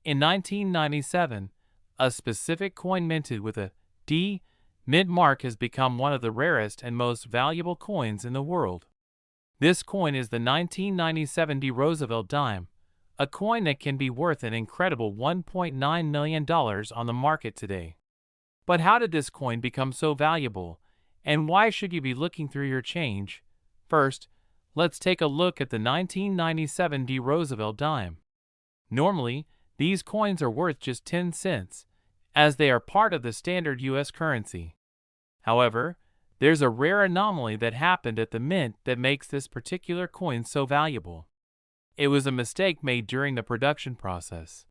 In 1997, a specific coin minted with a D Mintmark has become one of the rarest and most valuable coins in the world. This coin is the 1997 D Roosevelt Dime, a coin that can be worth an incredible $1.9 million on the market today. But how did this coin become so valuable, and why should you be looking through your change? First, let's take a look at the 1997 D Roosevelt Dime. Normally, these coins are worth just 10 cents, as they are part of the standard U.S. currency. However, there's a rare anomaly that happened at the mint that makes this particular coin so valuable. It was a mistake made during the production process.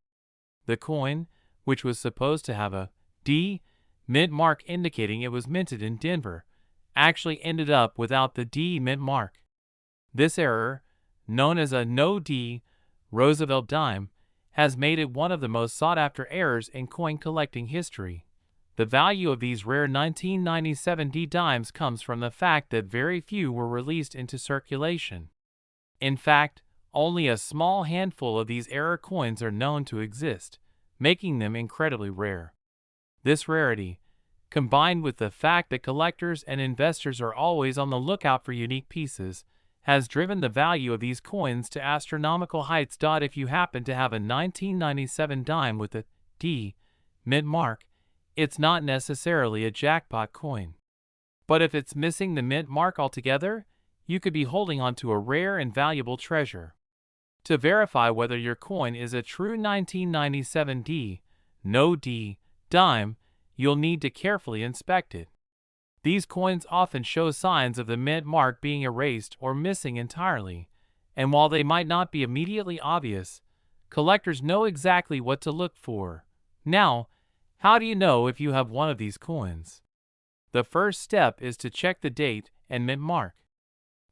The coin, which was supposed to have a D Mintmark indicating it was minted in Denver, actually ended up without the D Mintmark. This error, known as a no D Roosevelt dime, has made it one of the most sought-after errors in coin collecting history. The value of these rare 1997 D dimes comes from the fact that very few were released into circulation. In fact, only a small handful of these error coins are known to exist, making them incredibly rare. This rarity, combined with the fact that collectors and investors are always on the lookout for unique pieces, has driven the value of these coins to astronomical heights. If you happen to have a 1997 dime with a D Mintmark, it's not necessarily a jackpot coin. But if it's missing the Mintmark altogether, you could be holding on to a rare and valuable treasure. To verify whether your coin is a true 1997 D, no D, dime, you'll need to carefully inspect it. These coins often show signs of the Mintmark being erased or missing entirely, and while they might not be immediately obvious, collectors know exactly what to look for. Now, how do you know if you have one of these coins? The first step is to check the date and Mintmark.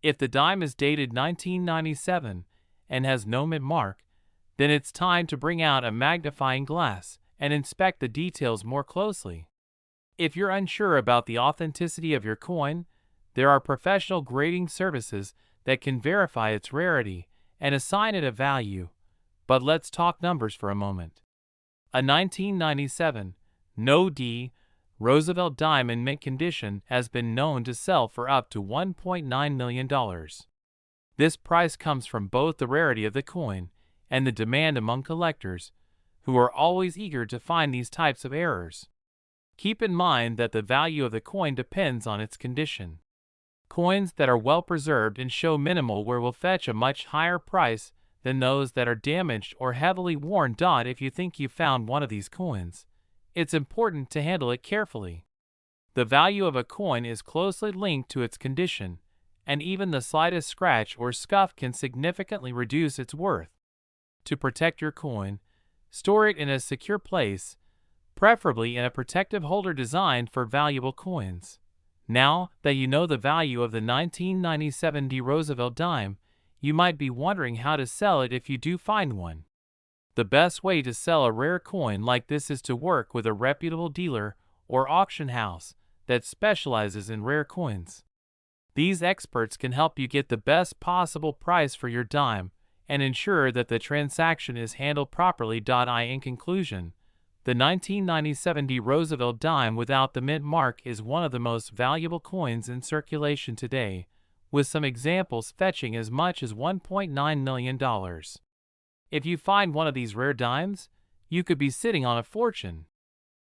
If the dime is dated 1997 and has no Mintmark, then it's time to bring out a magnifying glass and inspect the details more closely. If you're unsure about the authenticity of your coin, there are professional grading services that can verify its rarity and assign it a value. But let's talk numbers for a moment. A 1997 no D Roosevelt dime in mint condition has been known to sell for up to $1.9 million. This price comes from both the rarity of the coin and the demand among collectors, who are always eager to find these types of errors. Keep in mind that the value of the coin depends on its condition. Coins that are well preserved and show minimal wear will fetch a much higher price than those that are damaged or heavily worn. If you think you found one of these coins, it's important to handle it carefully. The value of a coin is closely linked to its condition, and even the slightest scratch or scuff can significantly reduce its worth. To protect your coin, store it in a secure place, preferably in a protective holder designed for valuable coins. Now that you know the value of the 1997 D Roosevelt dime, you might be wondering how to sell it if you do find one. The best way to sell a rare coin like this is to work with a reputable dealer or auction house that specializes in rare coins. These experts can help you get the best possible price for your dime and ensure that the transaction is handled properly. In conclusion, the 1997 D Roosevelt dime without the Mintmark is one of the most valuable coins in circulation today, with some examples fetching as much as $1.9 million. If you find one of these rare dimes, you could be sitting on a fortune.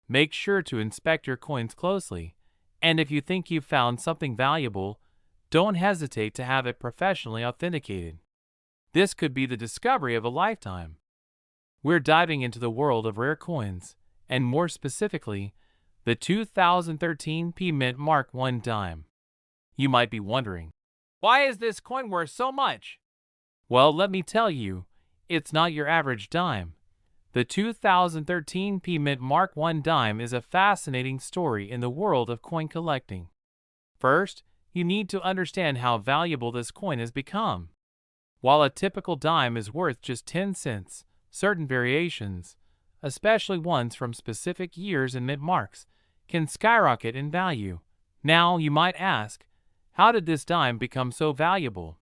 Make sure to inspect your coins closely, and if you think you've found something valuable, don't hesitate to have it professionally authenticated. This could be the discovery of a lifetime. We're diving into the world of rare coins, and more specifically, the 2013 D Mintmark 1 dime. You might be wondering, why is this coin worth so much? Well, let me tell you, it's not your average dime. The 2013 D Mintmark 1 dime is a fascinating story in the world of coin collecting. First, you need to understand how valuable this coin has become. While a typical dime is worth just 10 cents, certain variations, especially ones from specific years and Mintmarks, can skyrocket in value. Now, you might ask, how did this dime become so valuable?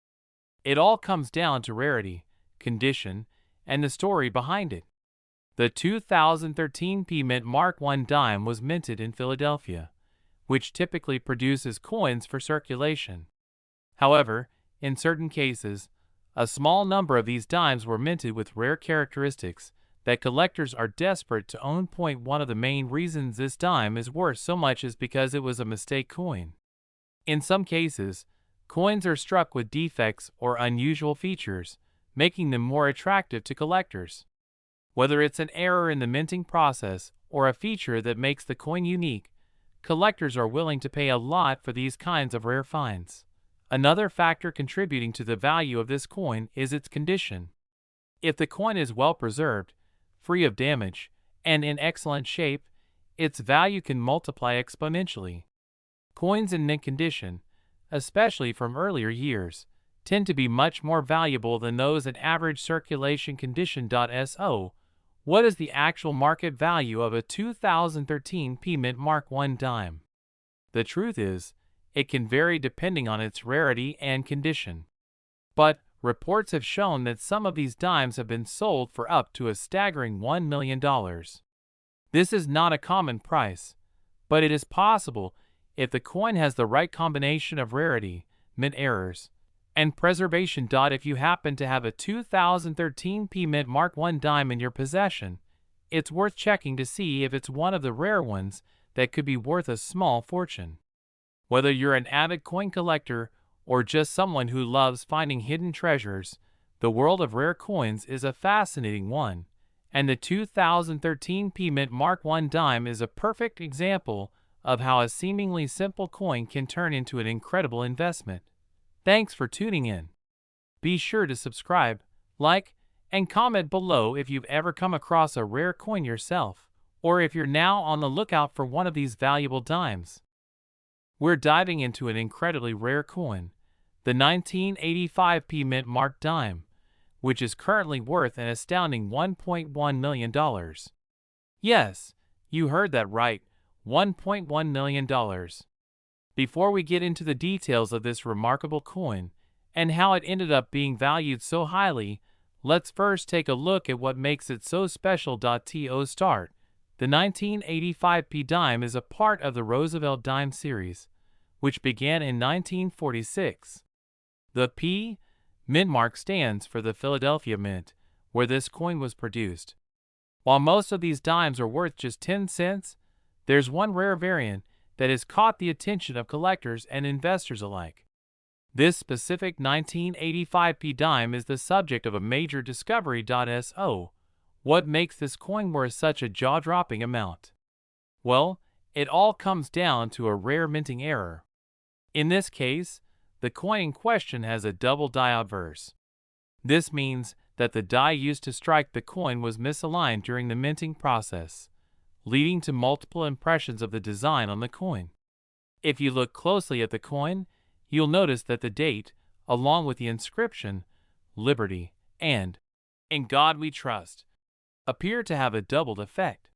It all comes down to rarity, condition, and the story behind it. The 2013 P Mintmark Dime was minted in Philadelphia, which typically produces coins for circulation. However, in certain cases, a small number of these dimes were minted with rare characteristics that collectors are desperate to own. One of the main reasons this dime is worth so much is because it was a mistake coin. In some cases, coins are struck with defects or unusual features, making them more attractive to collectors. Whether it's an error in the minting process or a feature that makes the coin unique, collectors are willing to pay a lot for these kinds of rare finds. Another factor contributing to the value of this coin is its condition. If the coin is well preserved, free of damage, and in excellent shape, its value can multiply exponentially. Coins in mint condition, especially from earlier years, tend to be much more valuable than those in average circulation condition. So, what is the actual market value of a 2013 P Mintmark dime? The truth is, it can vary depending on its rarity and condition. But reports have shown that some of these dimes have been sold for up to a staggering $1 million. This is not a common price, but it is possible if the coin has the right combination of rarity, mint errors, and preservation. If you happen to have a 2013 P Mintmark dime in your possession, it's worth checking to see if it's one of the rare ones that could be worth a small fortune. Whether you're an avid coin collector or just someone who loves finding hidden treasures, the world of rare coins is a fascinating one, and the 2013 P Mintmark dime is a perfect example of how a seemingly simple coin can turn into an incredible investment. Thanks for tuning in. Be sure to subscribe, like, and comment below if you've ever come across a rare coin yourself, or if you're now on the lookout for one of these valuable dimes. We're diving into an incredibly rare coin, the 1985 P Mintmark Dime, which is currently worth an astounding $1.1 million. Yes, you heard that right, $1.1 million. Before we get into the details of this remarkable coin and how it ended up being valued so highly, let's first take a look at what makes it so special. To start, the 1985 P dime is a part of the Roosevelt dime series, which began in 1946. The P Mintmark stands for the Philadelphia Mint, where this coin was produced. While most of these dimes are worth just 10 cents, there's one rare variant that has caught the attention of collectors and investors alike. This specific 1985 P dime is the subject of a major discovery. So, what makes this coin worth such a jaw-dropping amount? Well, it all comes down to a rare minting error. In this case, the coin in question has a double die obverse. This means that the die used to strike the coin was misaligned during the minting process, leading to multiple impressions of the design on the coin. If you look closely at the coin, you'll notice that the date, along with the inscription, Liberty, and In God We Trust, appear to have a doubled effect.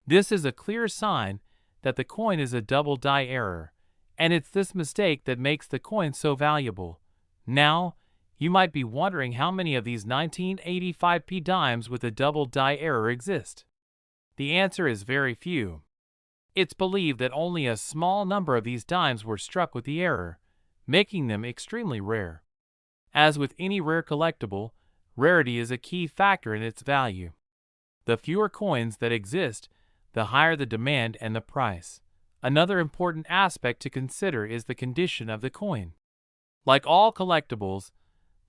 This is a clear sign that the coin is a double die error, and it's this mistake that makes the coin so valuable. Now, you might be wondering how many of these 1985 P dimes with a double die error exist. The answer is very few. It's believed that only a small number of these dimes were struck with the error, making them extremely rare. As with any rare collectible, rarity is a key factor in its value. The fewer coins that exist, the higher the demand and the price. Another important aspect to consider is the condition of the coin. Like all collectibles,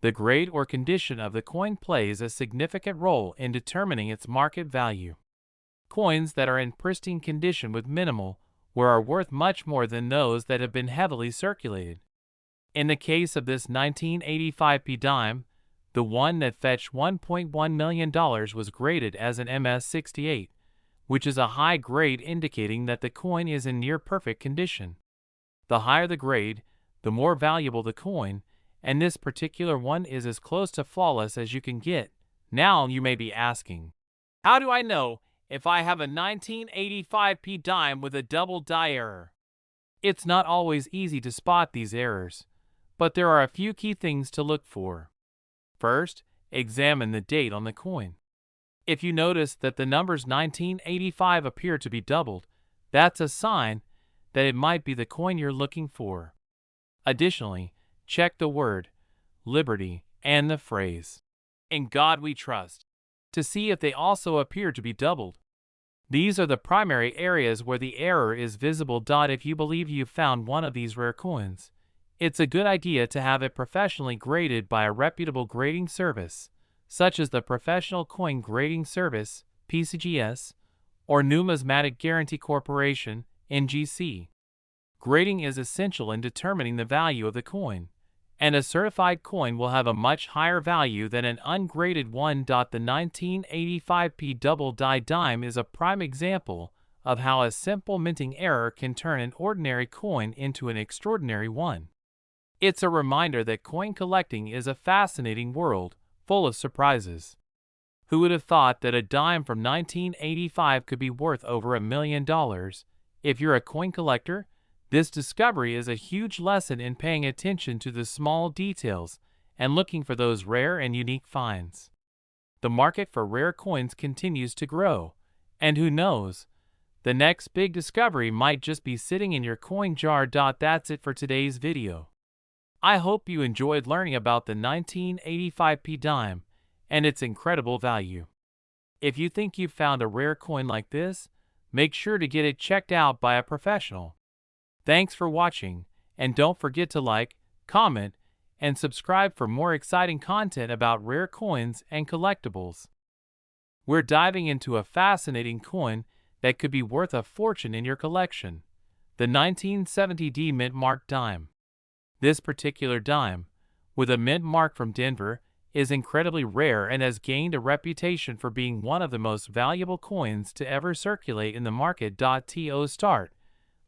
the grade or condition of the coin plays a significant role in determining its market value. Coins that are in pristine condition with minimal wear are worth much more than those that have been heavily circulated. In the case of this 1985 P dime, the one that fetched $1.1 million was graded as an MS-68, which is a high grade indicating that the coin is in near perfect condition. The higher the grade, the more valuable the coin, and this particular one is as close to flawless as you can get. Now you may be asking, how do I know if I have a 1985 P dime with a double die error? It's not always easy to spot these errors, but there are a few key things to look for. First, examine the date on the coin. If you notice that the numbers 1985 appear to be doubled, that's a sign that it might be the coin you're looking for. Additionally, check the word liberty and the phrase "In God We Trust" to see if they also appear to be doubled. These are the primary areas where the error is visible. If you believe you've found one of these rare coins, it's a good idea to have it professionally graded by a reputable grading service, such as the Professional Coin Grading Service, PCGS, or Numismatic Guarantee Corporation, NGC. Grading is essential in determining the value of the coin, and a certified coin will have a much higher value than an ungraded one. The 1985p double die dime is a prime example of how a simple minting error can turn an ordinary coin into an extraordinary one. It's a reminder that coin collecting is a fascinating world, full of surprises. Who would have thought that a dime from 1985 could be worth over $1 million? If you're a coin collector, this discovery is a huge lesson in paying attention to the small details and looking for those rare and unique finds. The market for rare coins continues to grow, and who knows, the next big discovery might just be sitting in your coin jar. That's it for today's video. I hope you enjoyed learning about the 1985p dime and its incredible value. If you think you've found a rare coin like this, make sure to get it checked out by a professional. Thanks for watching, and don't forget to like, comment, and subscribe for more exciting content about rare coins and collectibles. We're diving into a fascinating coin that could be worth a fortune in your collection, the 1970 D Mintmark Dime. This particular dime, with a mint mark from Denver, is incredibly rare and has gained a reputation for being one of the most valuable coins to ever circulate in the market. To start,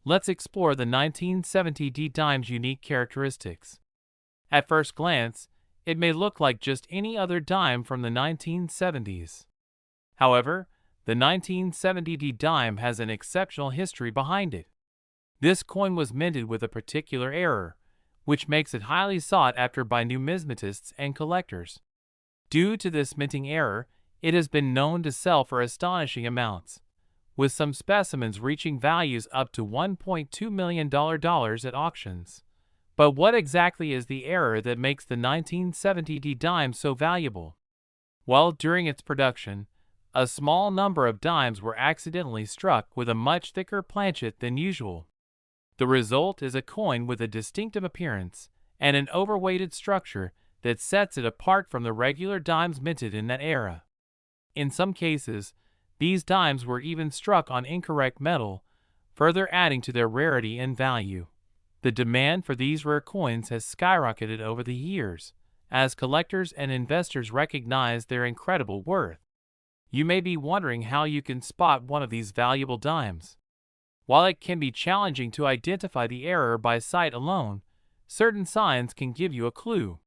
let's explore the 1970 D dime's unique characteristics. At first glance, it may look like just any other dime from the 1970s. However, the 1970 D dime has an exceptional history behind it. This coin was minted with a particular error, which makes it highly sought after by numismatists and collectors. Due to this minting error, it has been known to sell for astonishing amounts, with some specimens reaching values up to $1.2 million at auctions. But what exactly is the error that makes the 1970 D dime so valuable? Well, during its production, a small number of dimes were accidentally struck with a much thicker planchet than usual. The result is a coin with a distinctive appearance and an overweighted structure that sets it apart from the regular dimes minted in that era. In some cases, these dimes were even struck on incorrect metal, further adding to their rarity and value. The demand for these rare coins has skyrocketed over the years, as collectors and investors recognize their incredible worth. You may be wondering how you can spot one of these valuable dimes. While it can be challenging to identify the error by sight alone, certain signs can give you a clue.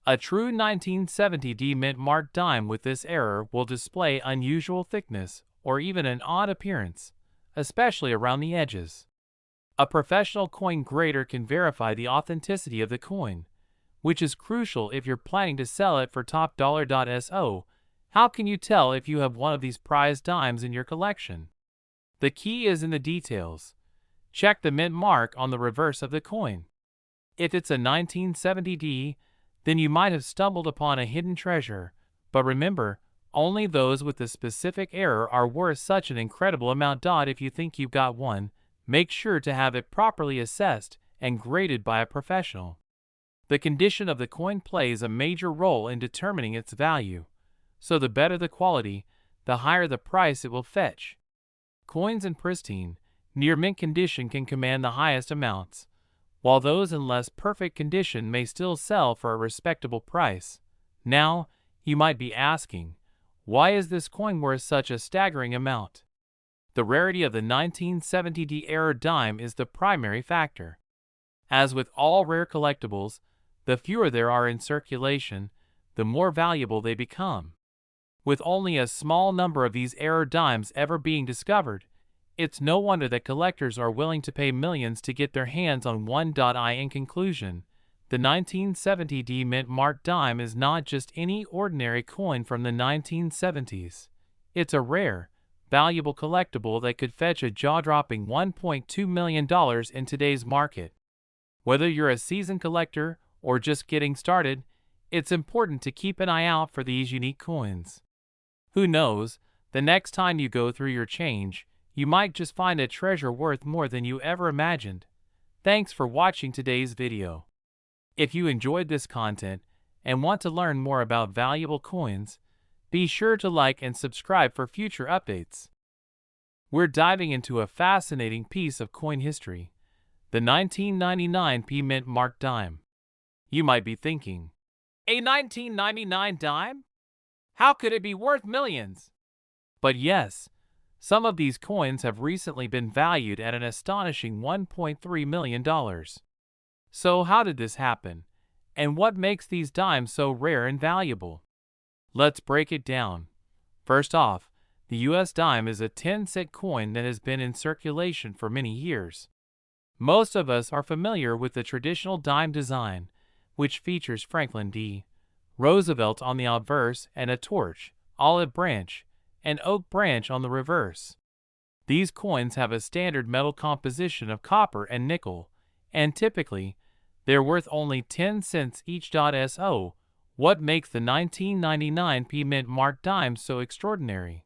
A true 1970 D Mintmark dime with this error will display unusual thickness or even an odd appearance, especially around the edges. A professional coin grader can verify the authenticity of the coin, which is crucial if you're planning to sell it for top dollar. So, how can you tell if you have one of these prized dimes in your collection? The key is in the details. Check the mint mark on the reverse of the coin. If it's a 1970 D, then you might have stumbled upon a hidden treasure, but remember, only those with the specific error are worth such an incredible amount. If you think you've got one, make sure to have it properly assessed and graded by a professional. The condition of the coin plays a major role in determining its value, so the better the quality, the higher the price it will fetch. Coins in pristine, near mint condition can command the highest amounts, while those in less perfect condition may still sell for a respectable price. Now, you might be asking, why is this coin worth such a staggering amount? The rarity of the 1970 D error dime is the primary factor. As with all rare collectibles, the fewer there are in circulation, the more valuable they become. With only a small number of these error dimes ever being discovered, it's no wonder that collectors are willing to pay millions to get their hands on one. In conclusion, the 1970 D Mintmark Dime is not just any ordinary coin from the 1970s. It's a rare, valuable collectible that could fetch a jaw-dropping $1.2 million in today's market. Whether you're a seasoned collector or just getting started, it's important to keep an eye out for these unique coins. Who knows, the next time you go through your change, you might just find a treasure worth more than you ever imagined. Thanks for watching today's video. If you enjoyed this content and want to learn more about valuable coins, be sure to like and subscribe for future updates. We're diving into a fascinating piece of coin history, the 1999 D Mintmark Dime. You might be thinking, a 1999 dime? How could it be worth millions? But yes, some of these coins have recently been valued at an astonishing $1.3 million. So how did this happen? And what makes these dimes so rare and valuable? Let's break it down. First off, the US dime is a 10-cent coin that has been in circulation for many years. Most of us are familiar with the traditional dime design, which features Franklin D. Roosevelt on the obverse and a torch, olive branch, and oak branch on the reverse. These coins have a standard metal composition of copper and nickel, and typically, they're worth only 10 cents each. So, what makes the 1999 D Mintmark Dime so extraordinary?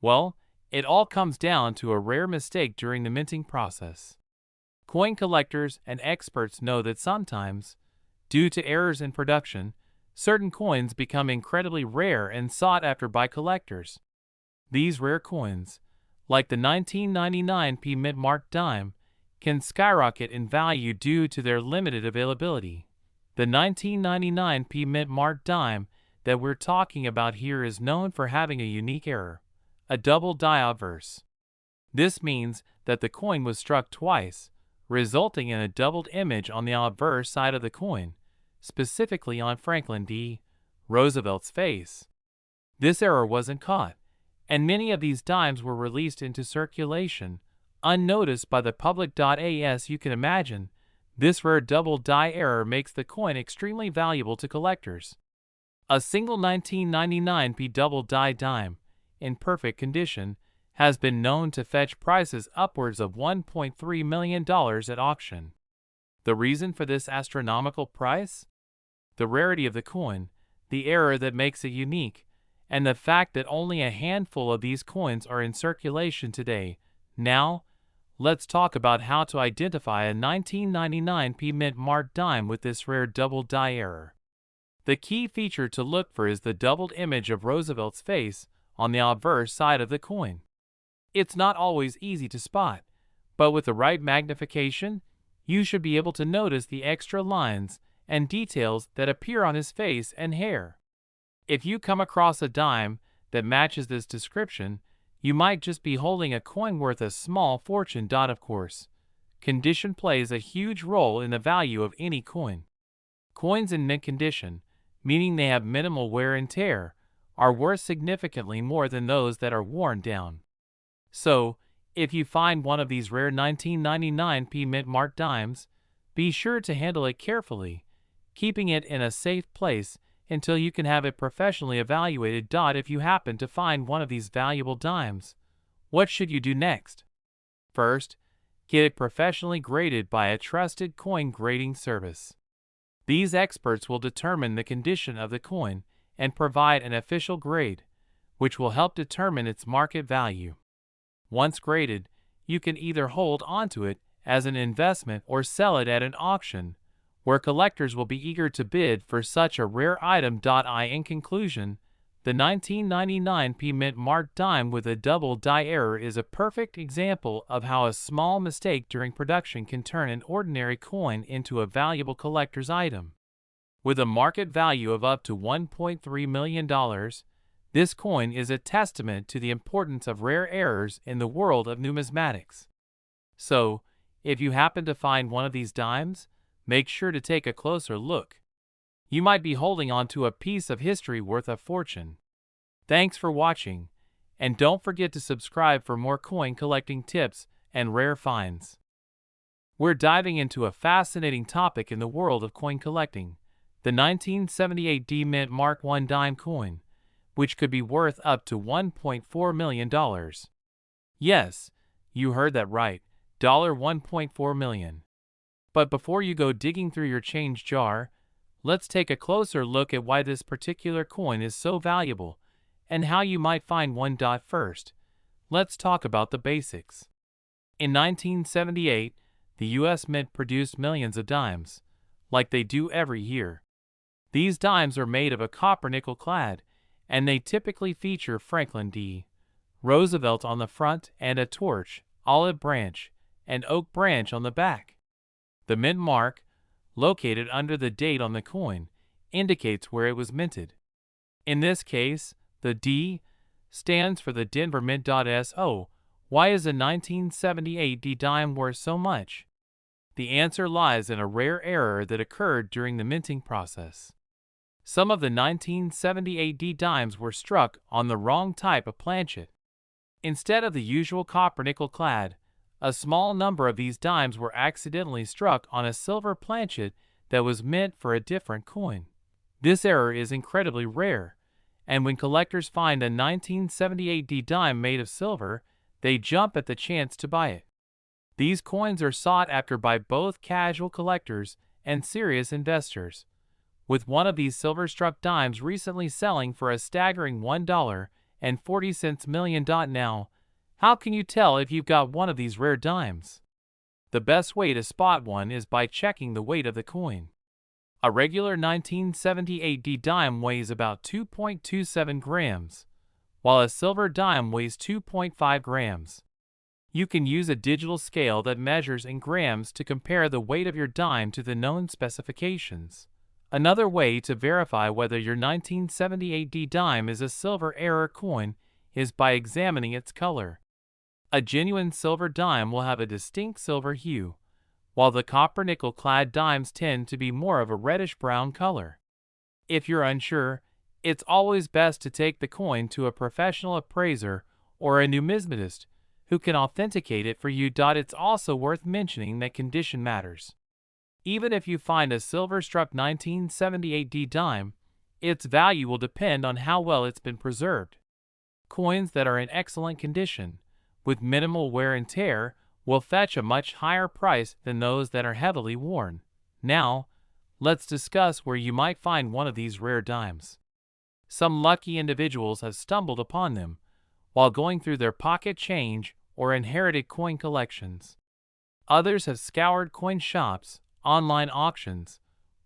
Well, it all comes down to a rare mistake during the minting process. Coin collectors and experts know that sometimes, due to errors in production, certain coins become incredibly rare and sought after by collectors. These rare coins, like the 1999 D Mintmark Dime, can skyrocket in value due to their limited availability. The 1999 D Mintmark Dime that we're talking about here is known for having a unique error, a double die obverse. This means that the coin was struck twice, resulting in a doubled image on the obverse side of the coin, specifically on Franklin D. Roosevelt's face. This error wasn't caught, and many of these dimes were released into circulation, unnoticed by the public. As you can imagine, this rare double die error makes the coin extremely valuable to collectors. A single 1999 D double die dime, in perfect condition, has been known to fetch prices upwards of $1.3 million at auction. The reason for this astronomical price? The rarity of the coin, the error that makes it unique, and the fact that only a handful of these coins are in circulation today. Now, let's talk about how to identify a 1999 D Mintmark Dime with this rare double die error. The key feature to look for is the doubled image of Roosevelt's face on the obverse side of the coin. It's not always easy to spot, but with the right magnification, you should be able to notice the extra lines and details that appear on his face and hair. If you come across a dime that matches this description, you might just be holding a coin worth a small fortune. Of course, condition plays a huge role in the value of any coin. Coins in mint condition, meaning they have minimal wear and tear, are worth significantly more than those that are worn down. So, if you find one of these rare 1999 D Mintmark dimes, be sure to handle it carefully, keeping it in a safe place until you can have it professionally evaluated. If you happen to find one of these valuable dimes, what should you do next? First, get it professionally graded by a trusted coin grading service. These experts will determine the condition of the coin and provide an official grade, which will help determine its market value. Once graded, you can either hold onto it as an investment or sell it at an auction, where collectors will be eager to bid for such a rare item. In conclusion, the 1999 D Mintmark Dime with a double die error is a perfect example of how a small mistake during production can turn an ordinary coin into a valuable collector's item. With a market value of up to $1.3 million, this coin is a testament to the importance of rare errors in the world of numismatics. So, if you happen to find one of these dimes, make sure to take a closer look. You might be holding on to a piece of history worth a fortune. Thanks for watching, and don't forget to subscribe for more coin collecting tips and rare finds. We're diving into a fascinating topic in the world of coin collecting, the 1978 D Mintmark I dime coin, which could be worth up to $1.4 million. Yes, you heard that right, $1.4 million. But before you go digging through your change jar, let's take a closer look at why this particular coin is so valuable and how you might find one. First, let's talk about the basics. In 1978, the U.S. Mint produced millions of dimes, like they do every year. These dimes are made of a copper nickel clad, and they typically feature Franklin D. Roosevelt on the front and a torch, olive branch, and oak branch on the back. The mint mark, located under the date on the coin, indicates where it was minted. In this case, the D stands for the Denver Mint. So, why is a 1978 D dime worth so much? The answer lies in a rare error that occurred during the minting process. Some of the 1978 D dimes were struck on the wrong type of planchet. Instead of the usual copper nickel clad, a small number of these dimes were accidentally struck on a silver planchet that was meant for a different coin. This error is incredibly rare, and when collectors find a 1978 D dime made of silver, they jump at the chance to buy it. These coins are sought after by both casual collectors and serious investors, with one of these silver-struck dimes recently selling for a staggering $1.40 million. Now, how can you tell if you've got one of these rare dimes? The best way to spot one is by checking the weight of the coin. A regular 1978 D dime weighs about 2.27 grams, while a silver dime weighs 2.5 grams. You can use a digital scale that measures in grams to compare the weight of your dime to the known specifications. Another way to verify whether your 1978 D dime is a silver error coin is by examining its color. A genuine silver dime will have a distinct silver hue, while the copper nickel clad dimes tend to be more of a reddish-brown color. If you're unsure, it's always best to take the coin to a professional appraiser or a numismatist who can authenticate it for you. It's also worth mentioning that condition matters. Even if you find a silver-struck 1978 D dime, its value will depend on how well it's been preserved. Coins that are in excellent condition, with minimal wear and tear, will fetch a much higher price than those that are heavily worn. Now, let's discuss where you might find one of these rare dimes. Some lucky individuals have stumbled upon them while going through their pocket change or inherited coin collections. Others have scoured coin shops, online auctions,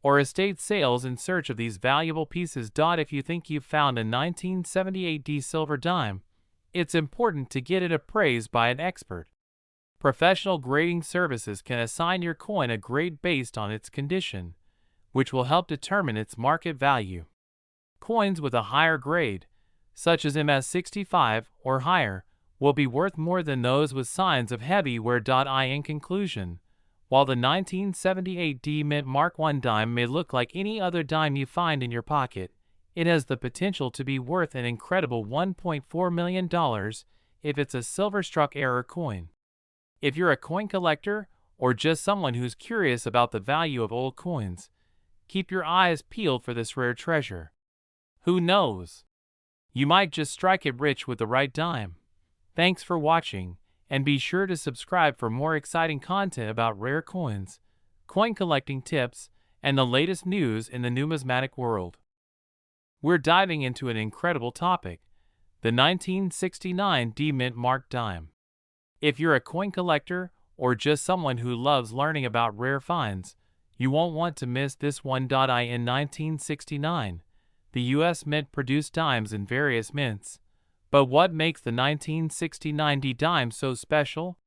or estate sales in search of these valuable pieces. If you think you've found a 1978 D silver dime, it's important to get it appraised by an expert. Professional grading services can assign your coin a grade based on its condition, which will help determine its market value. Coins with a higher grade, such as MS65 or higher, will be worth more than those with signs of heavy wear. In conclusion, while the 1978 D Mintmark dime may look like any other dime you find in your pocket, it has the potential to be worth an incredible $1.4 million if it's a silver-struck error coin. If you're a coin collector or just someone who's curious about the value of old coins, keep your eyes peeled for this rare treasure. Who knows? You might just strike it rich with the right dime. Thanks for watching, and be sure to subscribe for more exciting content about rare coins, coin collecting tips, and the latest news in the numismatic world. We're diving into an incredible topic, the 1969 D Mintmark Dime. If you're a coin collector or just someone who loves learning about rare finds, you won't want to miss this one. In 1969, the U.S. Mint produced dimes in various mints. But what makes the 1969 D dime so special?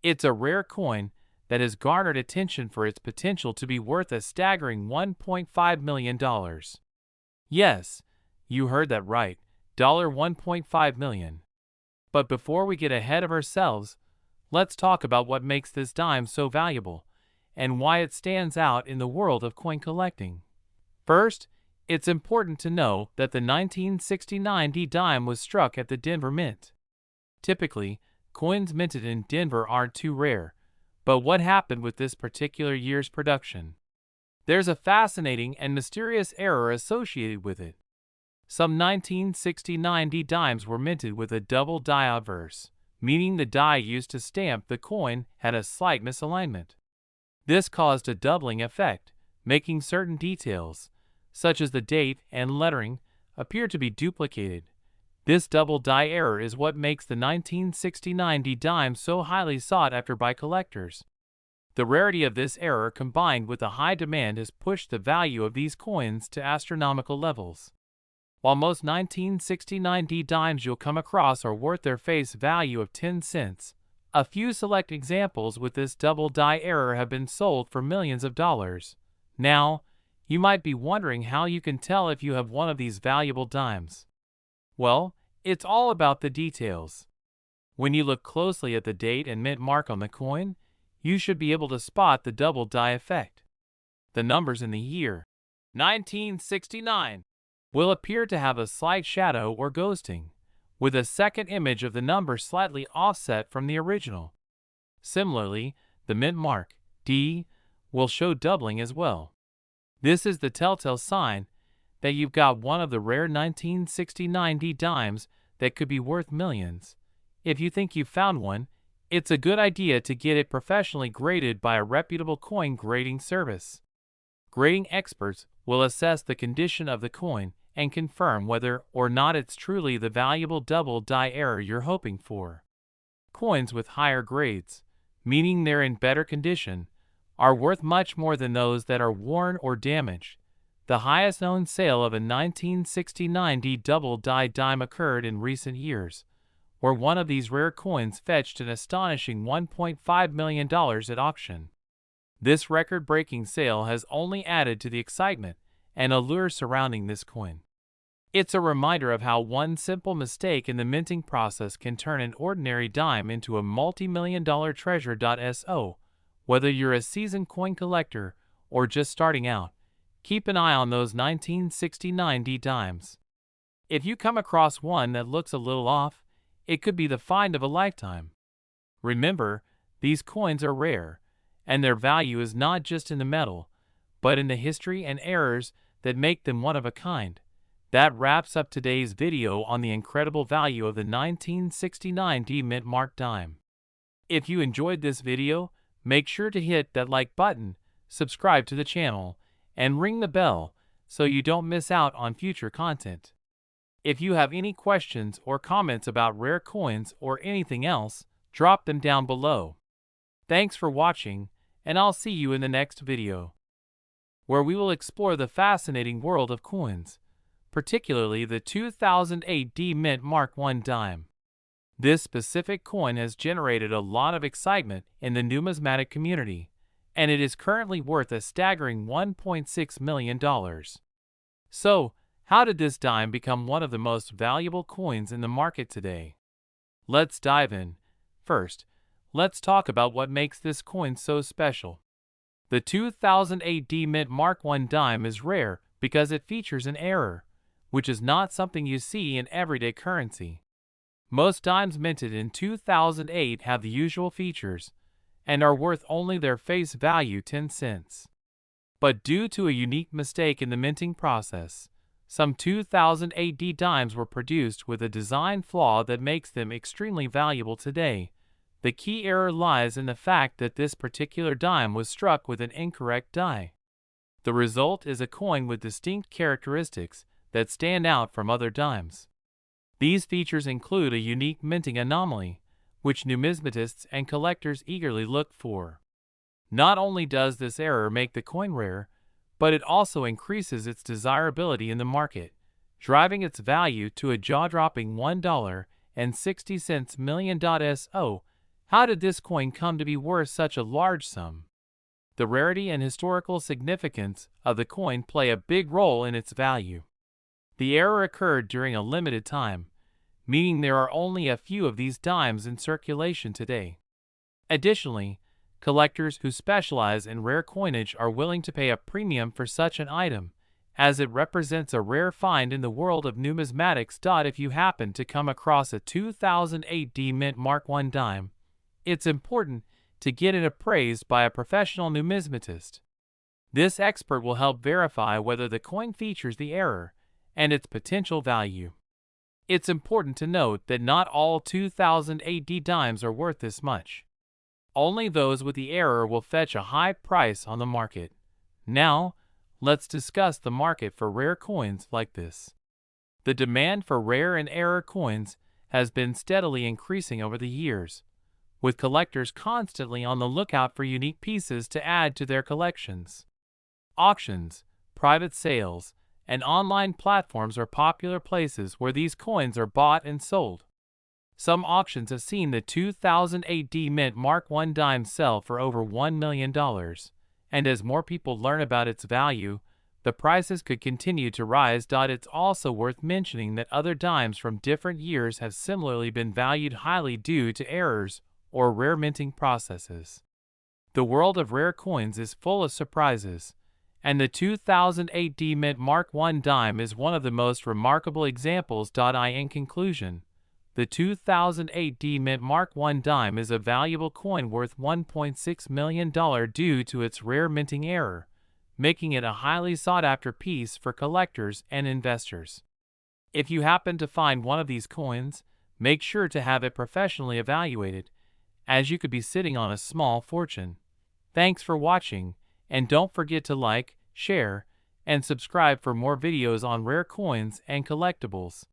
It's a rare coin that has garnered attention for its potential to be worth a staggering $1.5 million. Yes, you heard that right, $1.5 million. But before we get ahead of ourselves, let's talk about what makes this dime so valuable and why it stands out in the world of coin collecting. First, it's important to know that the 1969 D dime was struck at the Denver Mint. Typically, coins minted in Denver aren't too rare, but what happened with this particular year's production? There's a fascinating and mysterious error associated with it. Some 1969 D dimes were minted with a double die obverse, meaning the die used to stamp the coin had a slight misalignment. This caused a doubling effect, making certain details, such as the date and lettering, appear to be duplicated. This double die error is what makes the 1969 D dime so highly sought after by collectors. The rarity of this error combined with the high demand has pushed the value of these coins to astronomical levels. While most 1969 D dimes you'll come across are worth their face value of 10 cents, a few select examples with this double die error have been sold for millions of dollars. Now, you might be wondering how you can tell if you have one of these valuable dimes. Well, it's all about the details. When you look closely at the date and mint mark on the coin, you should be able to spot the double die effect. The numbers in the year 1969 will appear to have a slight shadow or ghosting, with a second image of the number slightly offset from the original. Similarly, the mint mark D will show doubling as well. This is the telltale sign that you've got one of the rare 1969 D dimes that could be worth millions. If you think you've found one, it's a good idea to get it professionally graded by a reputable coin grading service. Grading experts will assess the condition of the coin and confirm whether or not it's truly the valuable double die error you're hoping for. Coins with higher grades, meaning they're in better condition, are worth much more than those that are worn or damaged. The highest known sale of a 1969 D double die dime occurred in recent years, where one of these rare coins fetched an astonishing $1.5 million at auction. This record-breaking sale has only added to the excitement and allure surrounding this coin. It's a reminder of how one simple mistake in the minting process can turn an ordinary dime into a multi-million-dollar treasure. So, whether you're a seasoned coin collector or just starting out, keep an eye on those 1969 D dimes. If you come across one that looks a little off, it could be the find of a lifetime. Remember, these coins are rare, and their value is not just in the metal, but in the history and errors that make them one of a kind. That wraps up today's video on the incredible value of the 1969 D Mintmark Dime. If you enjoyed this video, make sure to hit that like button, subscribe to the channel, and ring the bell so you don't miss out on future content. If you have any questions or comments about rare coins or anything else, drop them down below. Thanks for watching, and I'll see you in the next video, where we will explore the fascinating world of coins, particularly the 2008 D Mintmark Dime. This specific coin has generated a lot of excitement in the numismatic community, and it is currently worth a staggering $1.6 million. So, how did this dime become one of the most valuable coins in the market today? Let's dive in. First, let's talk about what makes this coin so special. The 2008 D Mintmark Dime is rare because it features an error, which is not something you see in everyday currency. Most dimes minted in 2008 have the usual features and are worth only their face value 10 cents. But due to a unique mistake in the minting process, some 2008 D dimes were produced with a design flaw that makes them extremely valuable today. The key error lies in the fact that this particular dime was struck with an incorrect die. The result is a coin with distinct characteristics that stand out from other dimes. These features include a unique minting anomaly, which numismatists and collectors eagerly look for. Not only does this error make the coin rare, but it also increases its desirability in the market, driving its value to a jaw-dropping $1.60 million. So, how did this coin come to be worth such a large sum? The rarity and historical significance of the coin play a big role in its value. The error occurred during a limited time, meaning there are only a few of these dimes in circulation today. Additionally, collectors who specialize in rare coinage are willing to pay a premium for such an item, as it represents a rare find in the world of numismatics. If you happen to come across a 2008 D Mintmark Dime, it's important to get it appraised by a professional numismatist. This expert will help verify whether the coin features the error and its potential value. It's important to note that not all 2000 AD dimes are worth this much. Only those with the error will fetch a high price on the market. Now, let's discuss the market for rare coins like this. The demand for rare and error coins has been steadily increasing over the years, with collectors constantly on the lookout for unique pieces to add to their collections. Auctions, private sales, and online platforms are popular places where these coins are bought and sold. Some auctions have seen the 2000 AD Mintmark Dime sell for over $1 million, and as more people learn about its value, the prices could continue to rise. It's also worth mentioning that other dimes from different years have similarly been valued highly due to errors or rare minting processes. The world of rare coins is full of surprises, and the 2000 AD Mintmark Dime is one of the most remarkable examples. In conclusion, the 2000 AD Mintmark Dime is a valuable coin worth $1.6 million due to its rare minting error, making it a highly sought-after piece for collectors and investors. If you happen to find one of these coins, make sure to have it professionally evaluated, as you could be sitting on a small fortune. Thanks for watching, and don't forget to like, share, and subscribe for more videos on rare coins and collectibles.